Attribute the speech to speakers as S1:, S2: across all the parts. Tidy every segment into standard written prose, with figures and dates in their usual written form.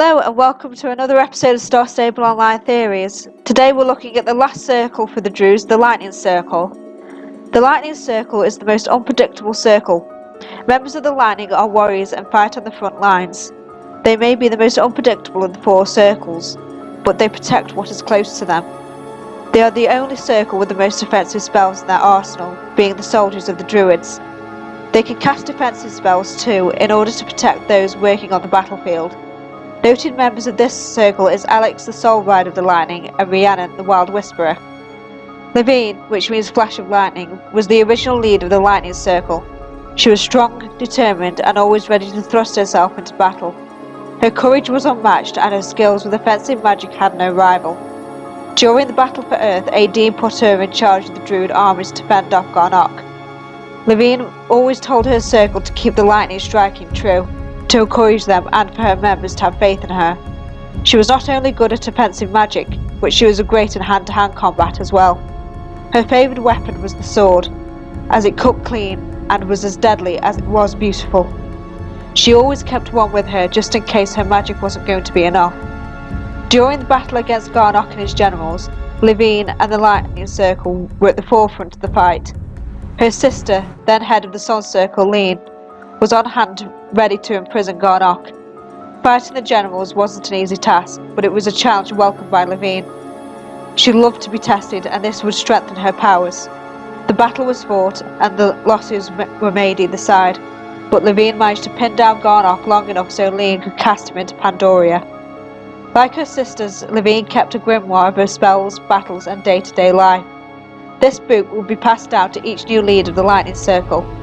S1: Hello and welcome to another episode of Star Stable Online Theories. Today we're looking at the last circle for the Druids, the Lightning Circle. The Lightning Circle is the most unpredictable circle. Members of the Lightning are warriors and fight on the front lines. They may be the most unpredictable of the four circles, but they protect what is close to them. They are the only circle with the most defensive spells in their arsenal, being the soldiers of the Druids. They can cast defensive spells too, in order to protect those working on the battlefield. Noted members of this circle is Alex, the Soul Rider of the Lightning, and Rhiannon, the Wild Whisperer. Levine, which means Flash of Lightning, was the original leader of the Lightning Circle. She was strong, determined, and always ready to thrust herself into battle. Her courage was unmatched, and her skills with offensive magic had no rival. During the Battle for Earth, Aideen put her in charge of the Druid armies to fend off Garnock. Levine always told her circle to keep the lightning striking true, to encourage them and for her members to have faith in her. She was not only good at offensive magic, but she was great in hand-to-hand combat as well. Her favoured weapon was the sword, as it cut clean and was as deadly as it was beautiful. She always kept one with her just in case her magic wasn't going to be enough. During the battle against Garnock and his generals, Levine and the Lightning Circle were at the forefront of the fight. Her sister, then head of the Sun Circle, Lean, was on hand ready to imprison Garnock. Fighting the generals wasn't an easy task, but it was a challenge welcomed by Levine. She loved to be tested, and this would strengthen her powers. The battle was fought, and the losses were made either side, but Levine managed to pin down Garnock long enough so Lean could cast him into Pandoria. Like her sisters, Levine kept a grimoire of her spells, battles, and day-to-day life. This book will be passed down to each new leader of the Lightning Circle.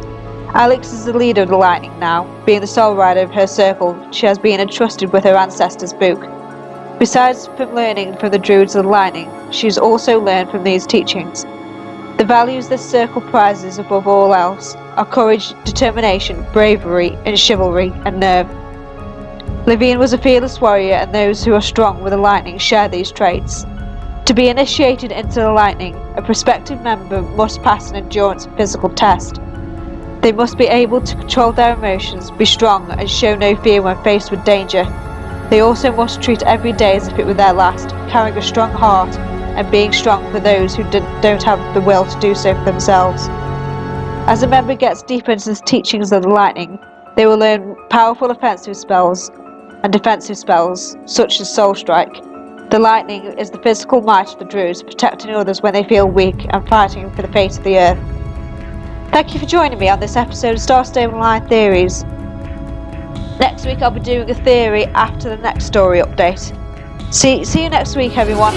S1: Alex is the leader of the Lightning now. Being the sole rider of her circle, she has been entrusted with her ancestors' book. Besides from learning from the Druids of the Lightning, she has also learned from these teachings. The values this circle prizes above all else are courage, determination, bravery, and chivalry and nerve. Levine was a fearless warrior, and those who are strong with the Lightning share these traits. To be initiated into the Lightning, a prospective member must pass an endurance and physical test. They must be able to control their emotions, be strong, and show no fear when faced with danger. They also must treat every day as if it were their last, carrying a strong heart and being strong for those who don't have the will to do so for themselves. As a member gets deeper into the teachings of the Lightning, they will learn powerful offensive spells and defensive spells, such as Soul Strike. The Lightning is the physical might of the Druids, protecting others when they feel weak and fighting for the fate of the earth. Thank you for joining me on this episode of Star Stable Online Theories. Next week I'll be doing a theory after the next story update. See you next week, everyone.